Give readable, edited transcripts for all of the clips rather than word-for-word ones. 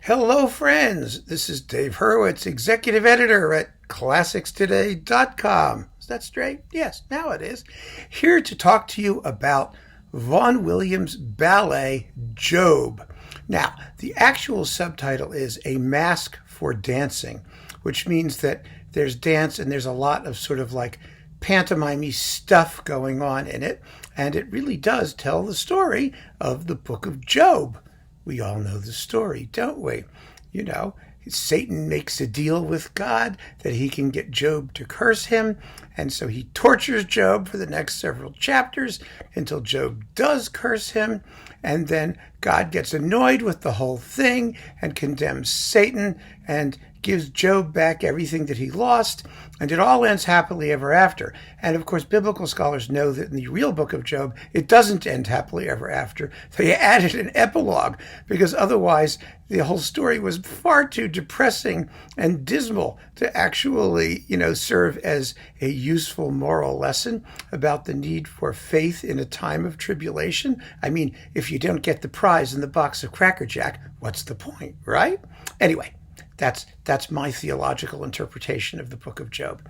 Hello, friends. This is Dave Hurwitz, executive editor at ClassicsToday.com. Is that straight? Yes, now it is. Here to talk to you about Vaughan Williams' ballet, Job. Now, the actual subtitle is A Mask for Dancing, which means that there's dance and there's a lot of sort of like pantomime-y stuff going on in it, and it really does tell the story of the book of Job. We all know the story, don't we? You know, Satan makes a deal with God that he can get Job to curse him, and so he tortures Job for the next several chapters until Job does curse him, and then God gets annoyed with the whole thing and condemns Satan and gives Job back everything that he lost, and it all ends happily ever after. And of course, biblical scholars know that in the real book of Job, it doesn't end happily ever after. They added an epilogue because otherwise the whole story was far too depressing and dismal to actually, serve as a useful moral lesson about the need for faith in a time of tribulation. I mean, if you don't get the prize in the box of Cracker Jack, what's the point, right? Anyway, that's my theological interpretation of the book of Job.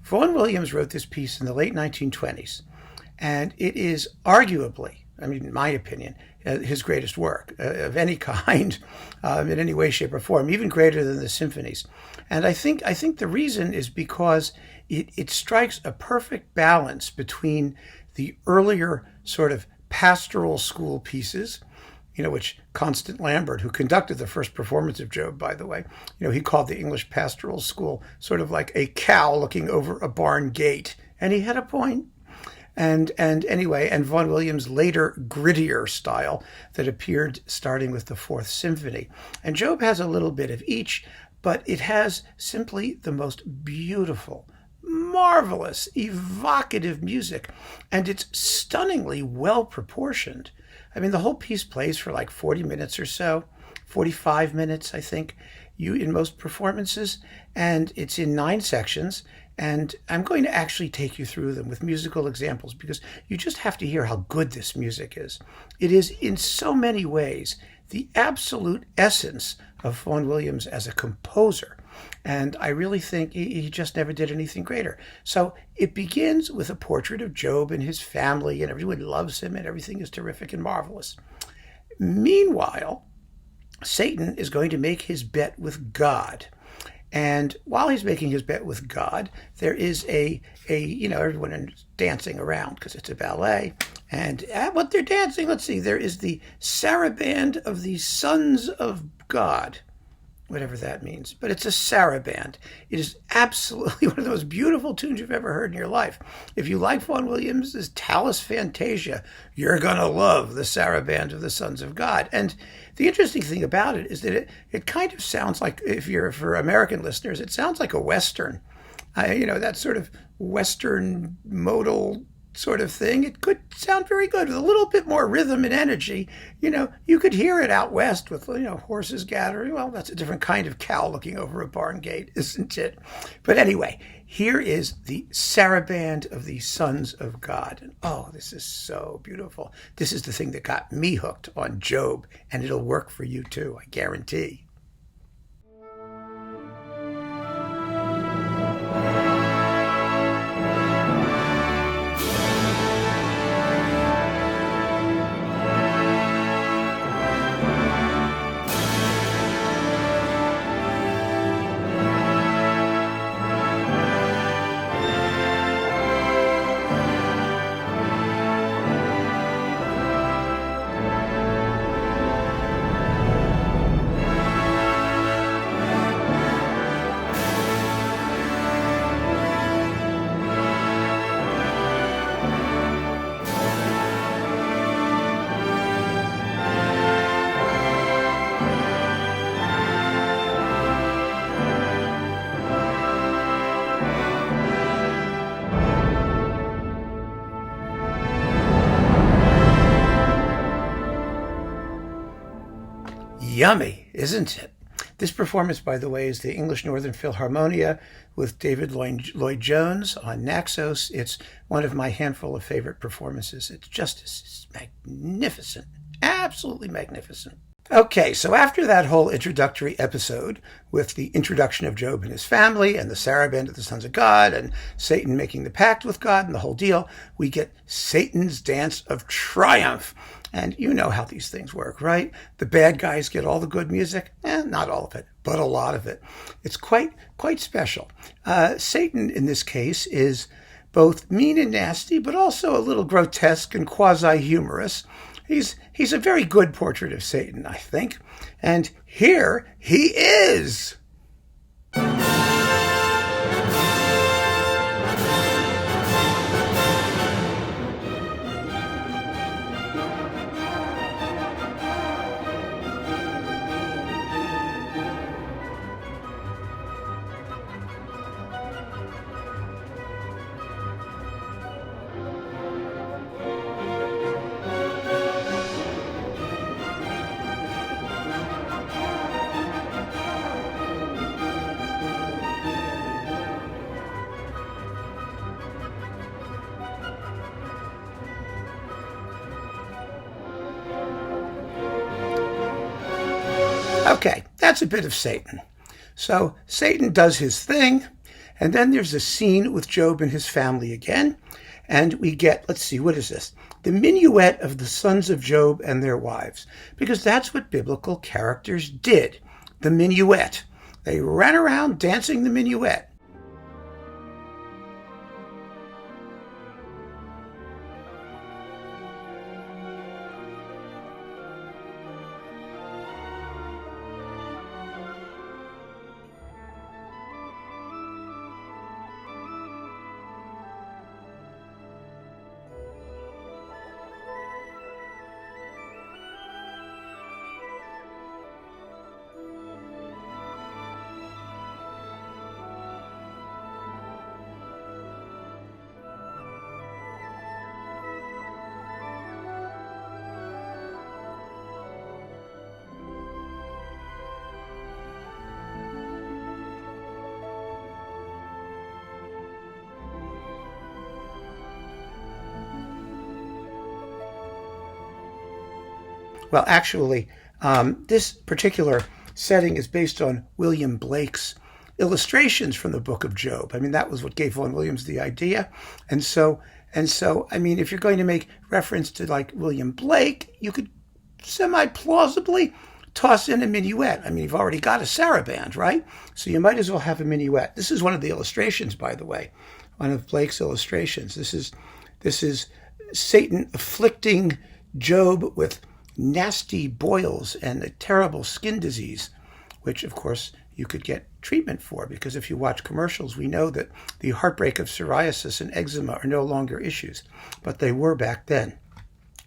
Vaughan Williams wrote this piece in the late 1920s, and it is arguably, in my opinion, his greatest work of any kind, in any way, shape, or form, even greater than the symphonies. And I think the reason is because it strikes a perfect balance between the earlier sort of pastoral school pieces, which Constant Lambert, who conducted the first performance of Job, by the way, he called the English pastoral school sort of like a cow looking over a barn gate. And he had a point. And Vaughan Williams' later grittier style that appeared starting with the Fourth Symphony. And Job has a little bit of each, but it has simply the most beautiful, marvelous, evocative music. And it's stunningly well proportioned. The whole piece plays for like 40 minutes or so, 45 minutes, I think, in most performances. And it's in 9 sections. And I'm going to actually take you through them with musical examples because you just have to hear how good this music is. It is in so many ways the absolute essence of Vaughan Williams as a composer. And I really think he just never did anything greater. So it begins with a portrait of Job and his family, and everyone loves him, and everything is terrific and marvelous. Meanwhile, Satan is going to make his bet with God. And while he's making his bet with God, there is everyone is dancing around because it's a ballet. And at what they're dancing, let's see, there is the saraband of the sons of God, whatever that means. But it's a saraband. It is absolutely one of the most beautiful tunes you've ever heard in your life. If you like Vaughan Williams' Tallis Fantasia, you're going to love the saraband of the sons of God. And the interesting thing about it is that it kind of sounds like, for American listeners, it sounds like a Western. That sort of Western modal sort of thing. It could sound very good with a little bit more rhythm and energy. You could hear it out west with, horses gathering. Well, that's a different kind of cow looking over a barn gate, isn't it? But anyway, here is the saraband of the sons of God. And oh, this is so beautiful. This is the thing that got me hooked on Job, and it'll work for you too, I guarantee. Yummy, isn't it? This performance, by the way, is the English Northern Philharmonia with David Lloyd-Jones on Naxos. It's one of my handful of favorite performances. It's just magnificent, absolutely magnificent. Okay, so after that whole introductory episode with the introduction of Job and his family and the saraband of the sons of God and Satan making the pact with God and the whole deal, we get Satan's dance of triumph. And you know how these things work, right? The bad guys get all the good music. Not all of it, but a lot of it. It's quite special. Satan, in this case, is both mean and nasty, but also a little grotesque and quasi-humorous. He's a very good portrait of Satan, I think. And here he is. Okay, that's a bit of Satan. So Satan does his thing, and then there's a scene with Job and his family again, and we get, let's see, what is this? The Minuet of the sons of Job and their wives, because that's what biblical characters did, the minuet. They ran around dancing the minuet. Well, actually, this particular setting is based on William Blake's illustrations from the book of Job. I mean, that was what gave Vaughan Williams the idea. And so, I mean, if you're going to make reference to like William Blake, you could semi-plausibly toss in a minuet. I mean, you've already got a saraband, right? So you might as well have a minuet. This is one of the illustrations, by the way, one of Blake's illustrations. This is Satan afflicting Job with nasty boils and a terrible skin disease, which, of course, you could get treatment for, because if you watch commercials, we know that the heartbreak of psoriasis and eczema are no longer issues, but they were back then.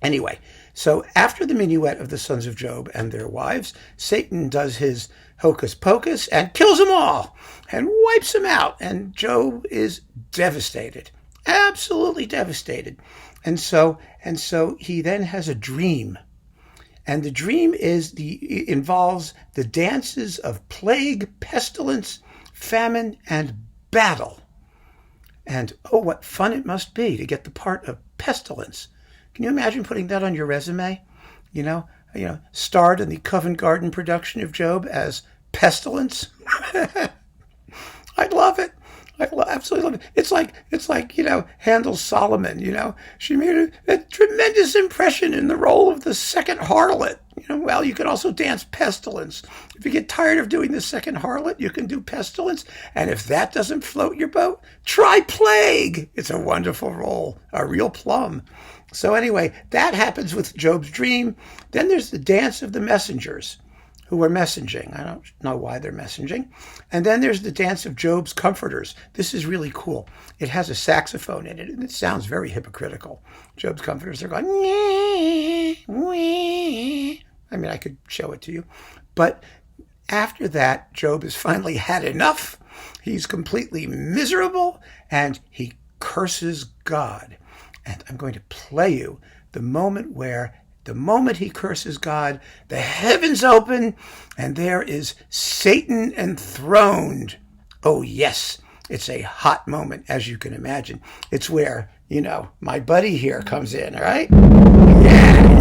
Anyway, so after the minuet of the sons of Job and their wives, Satan does his hocus pocus and kills them all and wipes them out, and Job is devastated, absolutely devastated. And so he then has a dream. And the dream involves the dances of plague, pestilence, famine, and battle. And oh, what fun it must be to get the part of pestilence. Can you imagine putting that on your resume? You know, starred in the Covent Garden production of Job as pestilence. I'd love it. I absolutely love it. It's like Handel's Solomon. She made a tremendous impression in the role of the second harlot. Well, you can also dance pestilence. If you get tired of doing the second harlot, you can do pestilence. And if that doesn't float your boat, try plague. It's a wonderful role, a real plum. So anyway, that happens with Job's dream. Then there's the dance of the messengers who are messaging. I don't know why they're messaging. And then there's the dance of Job's comforters. This is really cool. It has a saxophone in it, and it sounds very hypocritical. Job's comforters are going, wee, wee. I mean, I could show it to you. But after that, Job has finally had enough. He's completely miserable, and he curses God. And I'm going to play you the moment he curses God, the heavens open, and there is Satan enthroned. Oh, yes, it's a hot moment, as you can imagine. It's where, my buddy here comes in, all right? Yeah,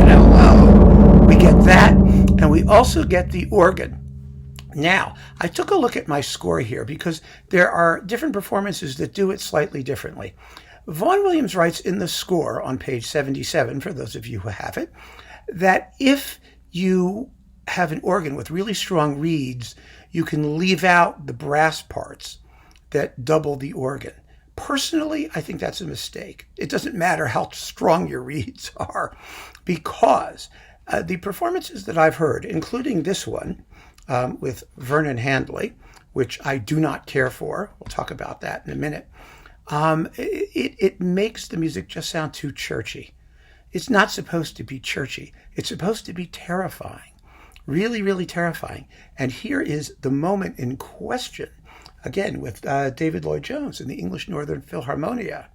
we get that. And we also get the organ. Now, I took a look at my score here because there are different performances that do it slightly differently. Vaughan Williams writes in the score on page 77, for those of you who have it, that if you have an organ with really strong reeds, you can leave out the brass parts that double the organ. Personally, I think that's a mistake. It doesn't matter how strong your reeds are, because the performances that I've heard, including this one with Vernon Handley, which I do not care for, we'll talk about that in a minute, it makes the music just sound too churchy. It's not supposed to be churchy. It's supposed to be terrifying, really, really terrifying. And here is the moment in question, again, with David Lloyd-Jones in the English Northern Philharmonia.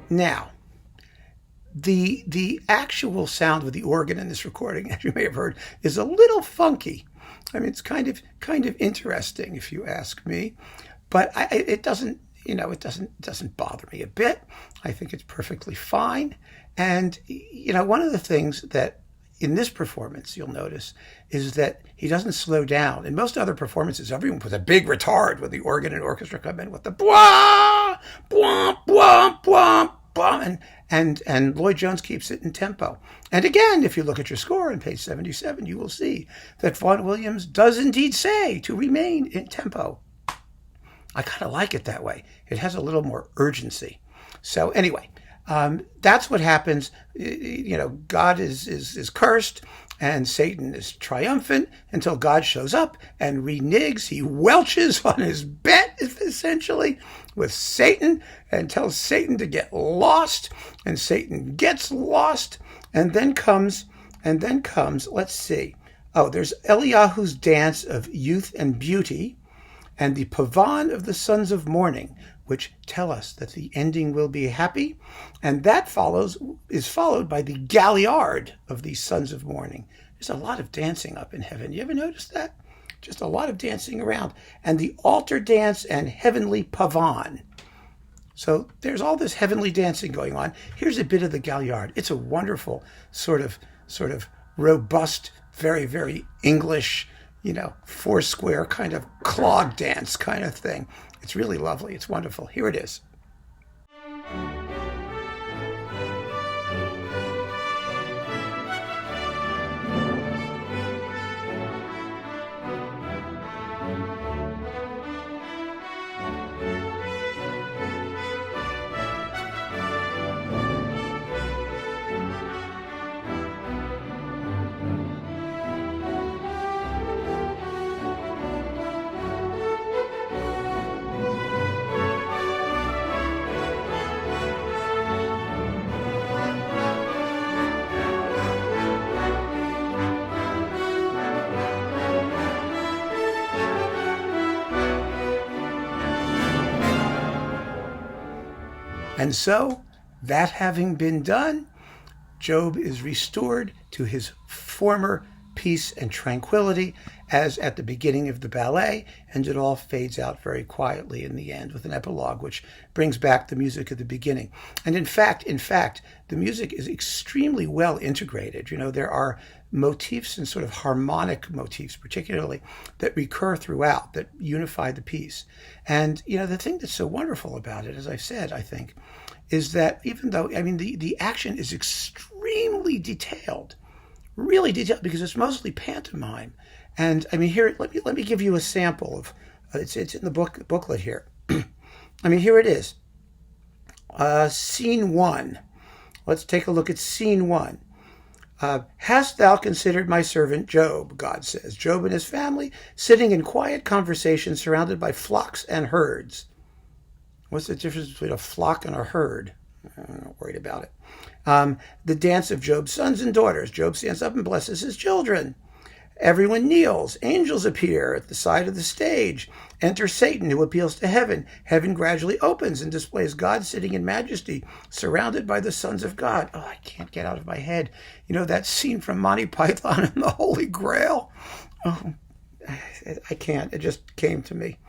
Now, the actual sound of the organ in this recording, as you may have heard, is a little funky. I mean, it's kind of interesting, if you ask me, but it doesn't bother me a bit. I think it's perfectly fine. And one of the things that in this performance you'll notice is that he doesn't slow down. In most other performances, everyone puts a big retard when the organ and orchestra come in with the blah, blah, blah, blah, blah, and Lloyd-Jones keeps it in tempo. And again, if you look at your score on page 77, you will see that Vaughan Williams does indeed say to remain in tempo. I kind of like it that way. It has a little more urgency. So anyway, that's what happens. God is cursed and Satan is triumphant until God shows up and reneges. He welches on his bet, essentially, with Satan and tells Satan to get lost, and Satan gets lost, and then comes, let's see. Oh, there's Eliyahu's dance of youth and beauty and the pavan of the sons of morning, which tell us that the ending will be happy, and that is followed by the galliard of the sons of morning. There's a lot of dancing up in heaven. You ever notice that? Just a lot of dancing around. And the altar dance and heavenly pavan. So there's all this heavenly dancing going on. Here's a bit of the galliard. It's a wonderful sort of robust, very, very English, four-square kind of clog dance kind of thing. It's really lovely. It's wonderful. Here it is. And so, that having been done, Job is restored to his former peace and tranquility as at the beginning of the ballet, and it all fades out very quietly in the end with an epilogue which brings back the music of the beginning. And in fact, the music is extremely well integrated. There are motifs and sort of harmonic motifs particularly that recur throughout, that unify the piece. And the thing that's so wonderful about it, as I said, I think, is that even though the action is extremely detailed, really detailed, because it's mostly pantomime. And here, let me give you a sample of it's in the booklet here. Here it is. Scene 1. Let's take a look at Scene 1. Hast thou considered my servant Job, God says. Job and his family sitting in quiet conversation surrounded by flocks and herds. What's the difference between a flock and a herd? I'm not worried about it. The dance of Job's sons and daughters. Job stands up and blesses his children. Everyone kneels. Angels appear at the side of the stage. Enter Satan, who appeals to heaven. Heaven gradually opens and displays God sitting in majesty, surrounded by the sons of God. Oh, I can't get out of my head. You know that scene from Monty Python and the Holy Grail? Oh, I can't. It just came to me.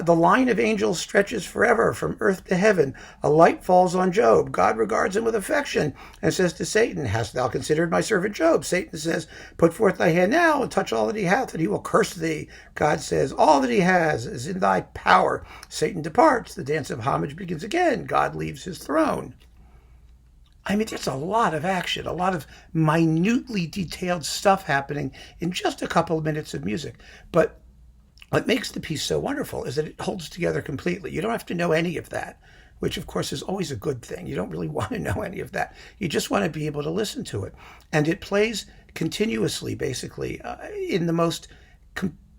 The line of angels stretches forever from earth to heaven. A light falls on Job. God regards him with affection and says to Satan, hast thou considered my servant Job? Satan says, put forth thy hand now and touch all that he hath, and he will curse thee. God says, all that he has is in thy power. Satan departs. The dance of homage begins again. God leaves his throne. I mean, there's a lot of action, a lot of minutely detailed stuff happening in just a couple of minutes of music. But what makes the piece so wonderful is that it holds together completely. You don't have to know any of that, which of course is always a good thing. You don't really want to know any of that. You just want to be able to listen to it. And it plays continuously, basically, in the most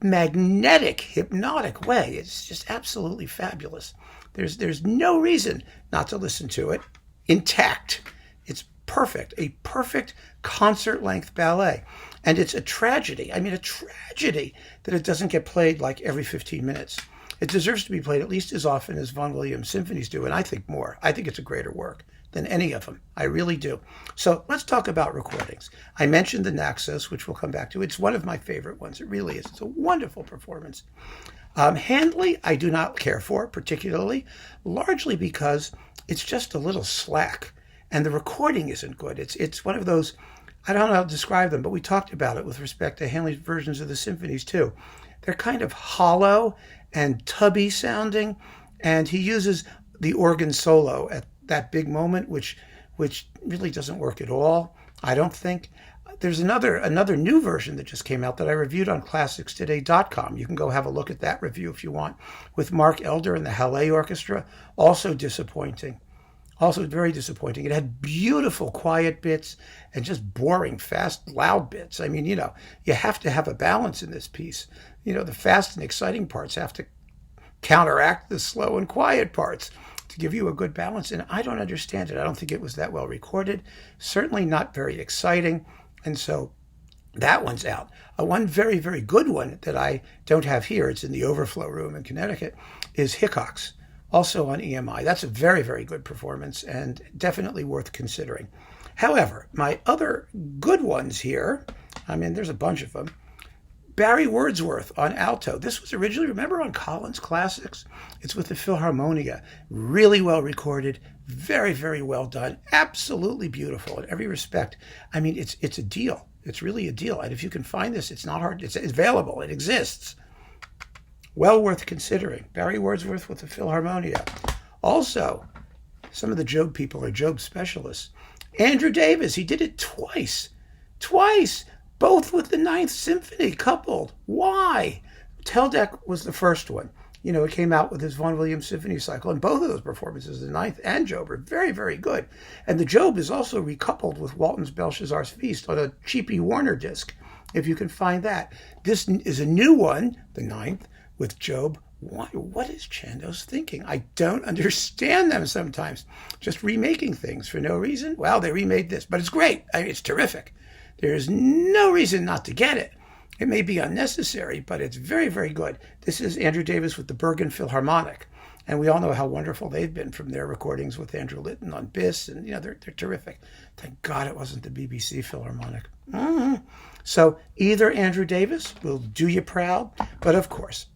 magnetic, hypnotic way. It's just absolutely fabulous. There's no reason not to listen to it intact. It's perfect, a perfect concert-length ballet. And it's a tragedy that it doesn't get played like every 15 minutes. It deserves to be played at least as often as Vaughan Williams symphonies do, and I think more. I think it's a greater work than any of them. I really do. So let's talk about recordings. I mentioned the Naxos, which we'll come back to. It's one of my favorite ones. It really is. It's a wonderful performance. Handley, I do not care for particularly, largely because it's just a little slack, and the recording isn't good. It's one of those, I don't know how to describe them, but we talked about it with respect to Handley's versions of the symphonies too. They're kind of hollow and tubby sounding, and he uses the organ solo at that big moment, which really doesn't work at all, I don't think. There's another new version that just came out that I reviewed on classicstoday.com. You can go have a look at that review if you want, with Mark Elder and the Halle Orchestra. Also disappointing. Also very disappointing. It had beautiful quiet bits and just boring, fast, loud bits. I mean, you have to have a balance in this piece. The fast and exciting parts have to counteract the slow and quiet parts to give you a good balance. And I don't understand it. I don't think it was that well recorded. Certainly not very exciting. And so that one's out. One very, very good one that I don't have here, it's in the overflow room in Connecticut, is Hickox, also on EMI. That's a very, very good performance and definitely worth considering. However, my other good ones here, I mean, there's a bunch of them. Barry Wordsworth on alto. This was originally, remember, on Collins Classics? It's with the Philharmonia. Really well recorded, very, very well done, absolutely beautiful in every respect. I mean, it's a deal. It's really a deal. And if you can find this, it's not hard. It's available. It exists. Well worth considering. Barry Wordsworth with the Philharmonia. Also, some of the Job people are Job specialists. Andrew Davis, he did it twice. Both with the Ninth Symphony coupled. Why? Teldec was the first one. It came out with his Vaughan Williams Symphony Cycle, and both of those performances, the Ninth and Job, are very, very good. And the Job is also recoupled with Walton's Belshazzar's Feast on a cheapy Warner disc, if you can find that. This is a new one, the Ninth, with Job. What is Chandos thinking? I don't understand them sometimes. Just remaking things for no reason. Well, they remade this, but it's great. I mean, it's terrific. There's no reason not to get it. It may be unnecessary, but it's very, very good. This is Andrew Davis with the Bergen Philharmonic. And we all know how wonderful they've been from their recordings with Andrew Litton on Biss. And, they're terrific. Thank God it wasn't the BBC Philharmonic. So either Andrew Davis will do you proud. But of course,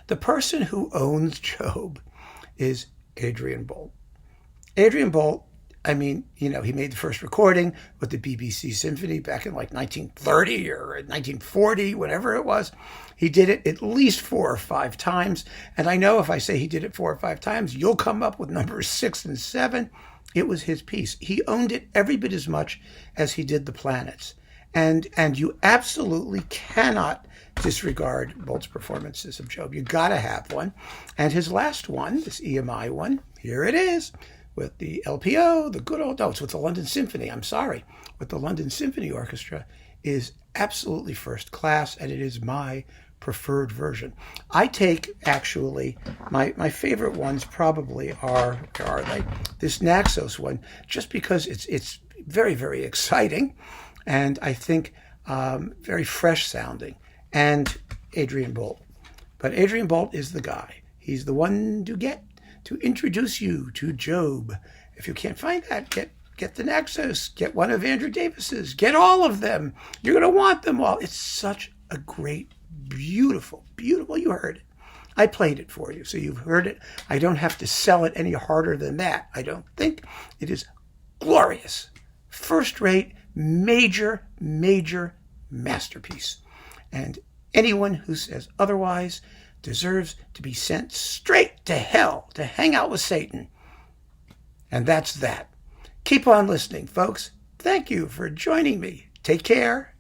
the person who owns Job is Adrian Boult. Adrian Boult, I mean, he made the first recording with the BBC Symphony back in like 1930 or 1940, whatever it was. He did it at least 4 or 5 times. And I know if I say he did it 4 or 5 times, you'll come up with numbers 6 and 7. It was his piece. He owned it every bit as much as he did the planets. And you absolutely cannot disregard Bolt's performances of Job. You got to have one. And his last one, this EMI one, here it is, with the LPO, the good old, no, it's with the London Symphony, I'm sorry, with the London Symphony Orchestra, is absolutely first class, and it is my preferred version. I take, actually, my favorite ones probably are they? This Naxos one, just because it's very, very exciting, and I think very fresh sounding, and Adrian Bolt. But Adrian Bolt is the guy. He's the one to get to introduce you to Job. If you can't find that, get the Naxos, get one of Andrew Davis's, get all of them. You're going to want them all. It's such a great, beautiful, beautiful. You heard it. I played it for you, so you've heard it. I don't have to sell it any harder than that. I don't think. It is glorious, first-rate, major, major masterpiece. And anyone who says otherwise deserves to be sent straight to hell to hang out with Satan. And that's that. Keep on listening, folks. Thank you for joining me. Take care.